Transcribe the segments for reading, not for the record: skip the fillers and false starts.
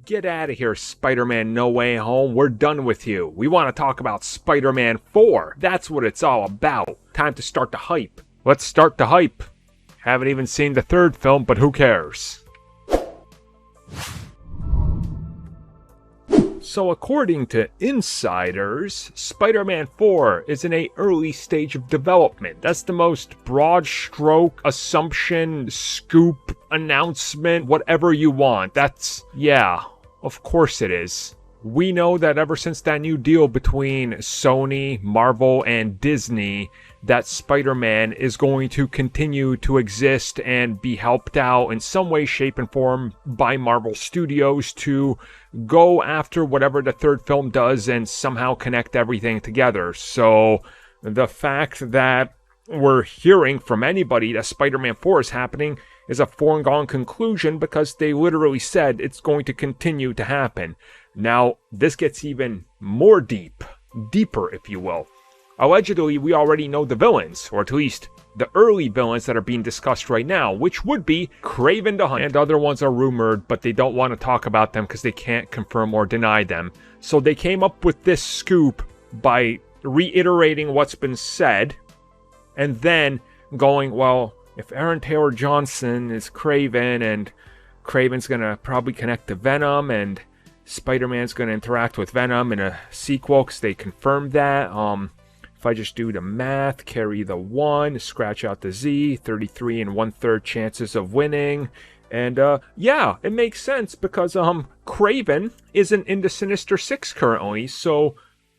Get out of here, Spider-Man No Way Home. We're done with you. We want to talk about Spider-Man 4. That's what it's all about. Time to start the hype. Let's start the hype. Haven't even seen the third film, but who cares? So according to insiders, Spider-Man 4 is in an early stage of development. That's the most broad stroke, assumption, scoop, announcement, whatever you want. Yeah, of course it is. We know that ever since that new deal between Sony, Marvel, and Disney, that Spider-Man is going to continue to exist and be helped out in some way, shape, and form by Marvel Studios to go after whatever the third film does and somehow connect everything together. So the fact that we're hearing from anybody that Spider-Man 4 is happening is a foregone conclusion because they literally said it's going to continue to happen. Now, this gets even more deeper, if you will. Allegedly, we already know the villains, or at least the early villains that are being discussed right now, which would be Kraven the Hunter, and other ones are rumored, but they don't want to talk about them because they can't confirm or deny them. So they came up with this scoop by reiterating what's been said, and then going, well, if Aaron Taylor Johnson is Kraven, and Kraven's going to probably connect to Venom, and Spider-Man's going to interact with Venom in a sequel, because they confirmed that. If I just do the math, carry the 1, scratch out the Z, 33 and 1/3 chances of winning. And yeah, it makes sense because Kraven isn't in the Sinister Six currently, so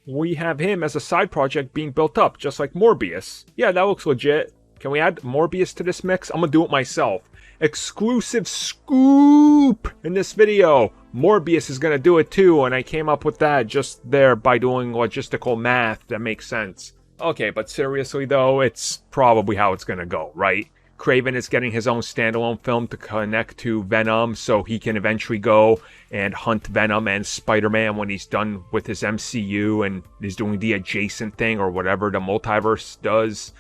we have him as a side project being built up, just like Morbius. Yeah, that looks legit. Can we add Morbius to this mix? I'm gonna do it myself. Exclusive scoop in this video. Morbius is gonna do it too, and I came up with that just there by doing logistical math that makes sense. Okay, but seriously though, it's probably how it's gonna go, right? Kraven is getting his own standalone film to connect to Venom, so he can eventually go and hunt Venom and Spider-Man when he's done with his MCU and he's doing the adjacent thing or whatever the multiverse does.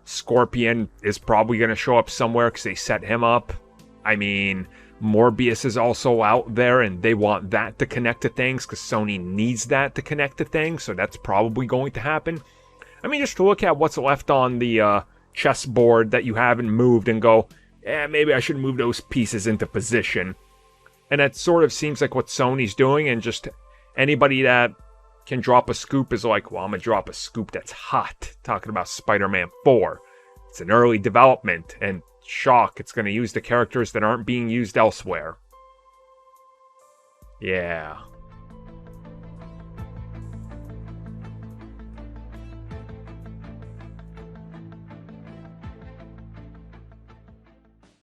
Scorpion is probably going to show up somewhere because they set him up. I mean, Morbius is also out there and they want that to connect to things because Sony needs that to connect to things, so that's probably going to happen. I mean, just to look at what's left on the chessboard that you haven't moved and go, maybe I should move those pieces into position. And that sort of seems like what Sony's doing, and just anybody that can drop a scoop is like, well, I'm going to drop a scoop that's hot, talking about Spider-Man 4. It's an early development, and shock, it's going to use the characters that aren't being used elsewhere. Yeah.